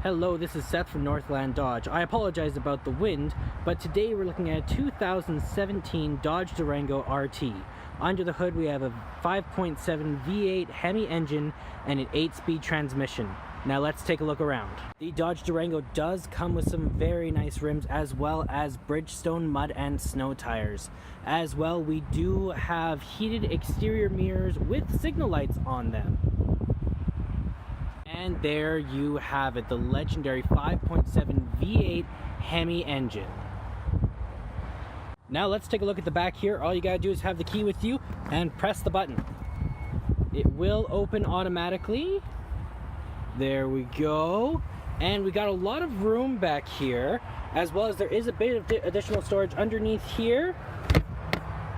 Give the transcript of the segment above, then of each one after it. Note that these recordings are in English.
Hello, this is Seth from Northland Dodge. I apologize about the wind, but today we're looking at a 2017 Dodge Durango RT. Under the hood we have a 5.7 V8 Hemi engine and an 8-speed transmission. Now let's take a look around. The Dodge Durango does come with some very nice rims as well as Bridgestone mud and snow tires. As well, we do have heated exterior mirrors with signal lights on them. And there you have it, the legendary 5.7 V8 Hemi engine. Now let's take a look at the back here. All you gotta do is have the key with you and press the button. It will open automatically. There we go. And we got a lot of room back here, as well as there is a bit of additional storage underneath here.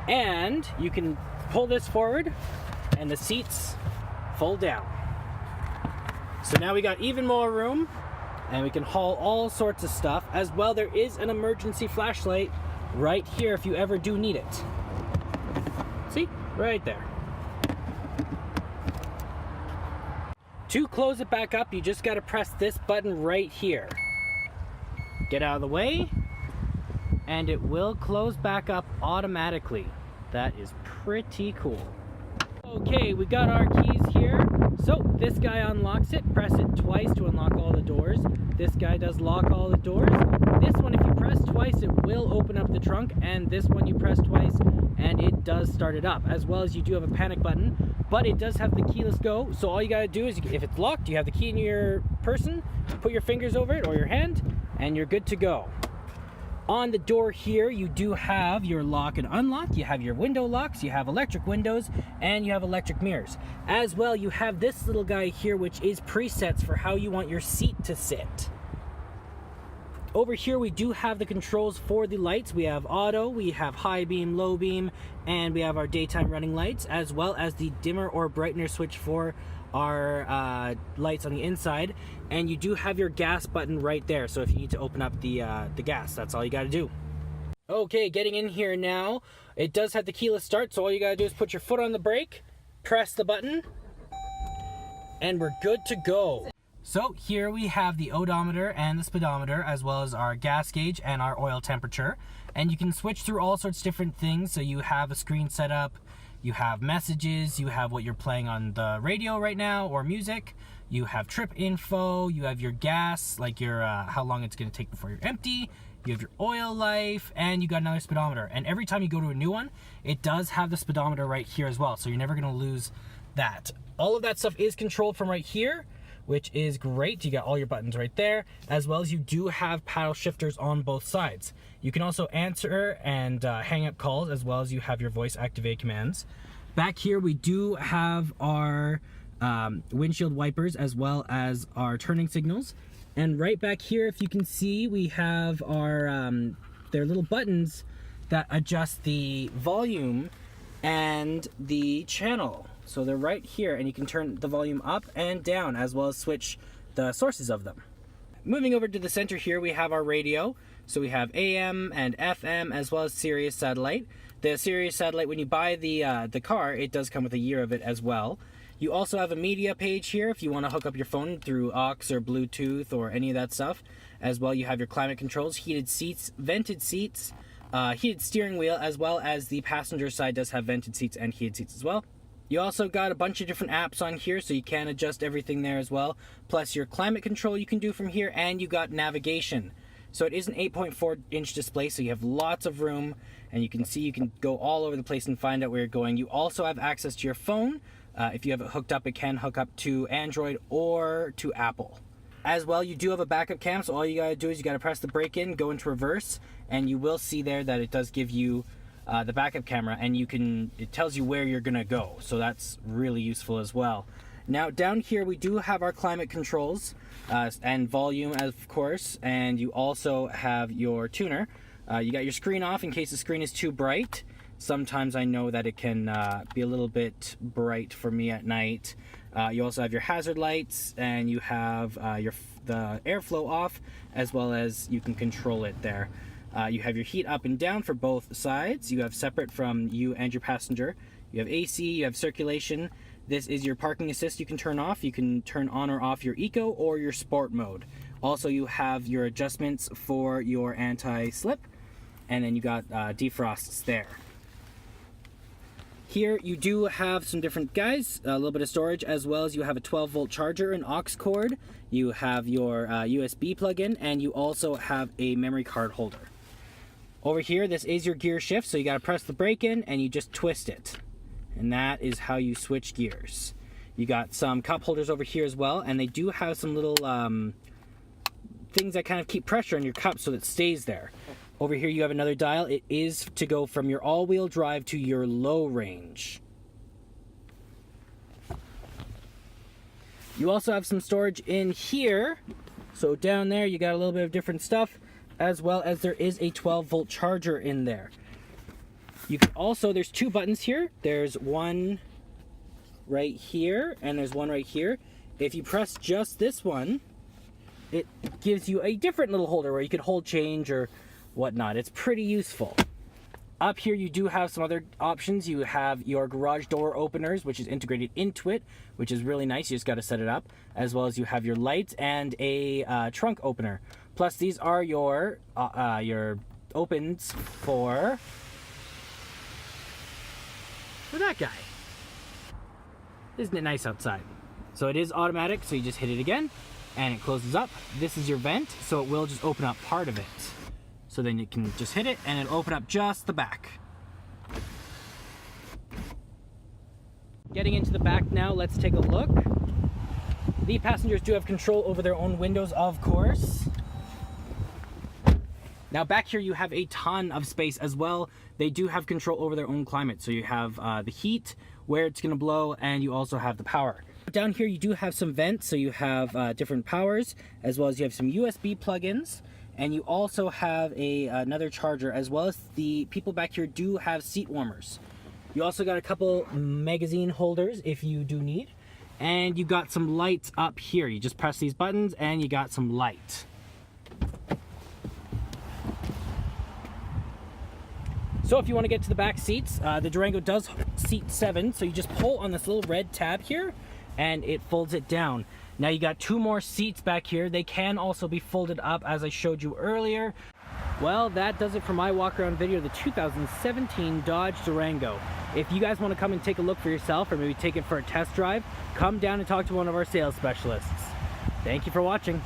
And you can pull this forward and the seats fold down. So now we got even more room and we can haul all sorts of stuff. As well, there is an emergency flashlight right here if you ever do need it. See? Right there. To close it back up, you just got to press this button right here. Get out of the way and it will close back up automatically. That is pretty cool. Okay, we got our keys here. So this guy unlocks it. Press it twice to unlock all the doors. This guy does lock all the doors. This one, if you press twice, it will open up the trunk, and this one you press twice and it does start it up. As well as you do have a panic button, but it does have the keyless go. So all you gotta do is, if it's locked, you have the key in your person, put your fingers over it or your hand, and you're good to go. On the door here, you do have your lock and unlock, you have your window locks, you have electric windows, and you have electric mirrors. As well, you have this little guy here, which is presets for how you want your seat to sit. Over here, we do have the controls for the lights. We have auto, we have high beam, low beam, and we have our daytime running lights, as well as the dimmer or brightener switch for our lights on the inside. And you do have your gas button right there, so if you need to open up the gas, that's all you got to do. Okay, getting in here now. It does have the keyless start, so all you got to do is put your foot on the brake, press the button, and we're good to go. So here we have the odometer and the speedometer, as well as our gas gauge and our oil temperature. And you can switch through all sorts of different things. So you have a screen set up, you have messages, you have what you're playing on the radio right now or music, you have trip info, you have your gas, like your how long it's going to take before you're empty, you have your oil life, and you got another speedometer. And every time you go to a new one, it does have the speedometer right here as well, so you're never going to lose that. All of that stuff is controlled from right here, which is great. You got all your buttons right there, as well as you do have paddle shifters on both sides. You can also answer and hang up calls, as well as you have your voice activate commands. Back here we do have our windshield wipers, as well as our turning signals. And right back here, if you can see, we have our their little buttons that adjust the volume and the channel. So they're right here, and you can turn the volume up and down, as well as switch the sources of them. Moving over to the center here, we have our radio. So we have AM and FM, as well as Sirius satellite. The Sirius satellite, when you buy the car, it does come with a year of it as well. You also have a media page here if you want to hook up your phone through aux or Bluetooth or any of that stuff. As well, you have your climate controls, heated seats, vented seats, heated steering wheel, as well as the passenger side does have vented seats and heated seats as well. You also got a bunch of different apps on here, so you can adjust everything there as well. Plus your climate control you can do from here, and you got navigation. So it is an 8.4-inch display, so you have lots of room, and you can see you can go all over the place and find out where you're going. You also have access to your phone. If you have it hooked up, it can hook up to Android or to Apple. As well, you do have a backup cam, so all you gotta do is you gotta press the brake in, go into reverse, and you will see there that it does give you the backup camera, and it tells you where you're gonna go, so that's really useful as well. Now down here we do have our climate controls and volume, of course, and you also have your tuner. You got your screen off in case the screen is too bright. Sometimes I know that it can be a little bit bright for me at night. You also have your hazard lights, and you have the airflow off, as well as you can control it there. You have your heat up and down for both sides. You have separate from you and your passenger. You have AC, you have circulation. This is your parking assist you can turn off. You can turn on or off your eco or your sport mode, Also, you have your adjustments for your anti-slip, and then you got defrosts there. Here you do have some different guys, a little bit of storage, as well as you have a 12-volt charger, an aux cord, you have your USB plug-in, and you also have a memory card holder. Over here, this is your gear shift, so you got to press the brake in and you just twist it. And that is how you switch gears. You got some cup holders over here as well, and they do have some little things that kind of keep pressure on your cup so that it stays there. Over here you have another dial. It is to go from your all-wheel drive to your low range. You also have some storage in here. So down there you got a little bit of different stuff, as well as there is a 12-volt charger in there. You can also, there's two buttons here. There's one right here and there's one right here. If you press just this one, it gives you a different little holder where you could hold change or whatnot. It's pretty useful. Up here you do have some other options. You have your garage door openers, which is integrated into it, which is really nice. You just got to set it up, as well as you have your lights and a trunk opener. Plus these are your opens for that guy. Isn't it nice outside? So it is automatic, so you just hit it again and it closes up. This is your vent, so it will just open up part of it. So then you can just hit it and it'll open up just the back. Getting into the back now, let's take a look. The passengers do have control over their own windows, of course. Now back here you have a ton of space as well. They do have control over their own climate. So you have the heat, where it's gonna blow, and you also have the power. Down here you do have some vents, so you have different powers, as well as you have some USB plugins. And you also have another charger, as well as the people back here do have seat warmers. You also got a couple magazine holders if you do need. And you got some lights up here. You just press these buttons and you got some light. So if you want to get to the back seats, the Durango does seat 7. So you just pull on this little red tab here and it folds it down. Now you got 2 more seats back here. They can also be folded up as I showed you earlier. Well, that does it for my walk around video of the 2017 Dodge Durango. If you guys want to come and take a look for yourself, or maybe take it for a test drive, come down and talk to one of our sales specialists. Thank you for watching.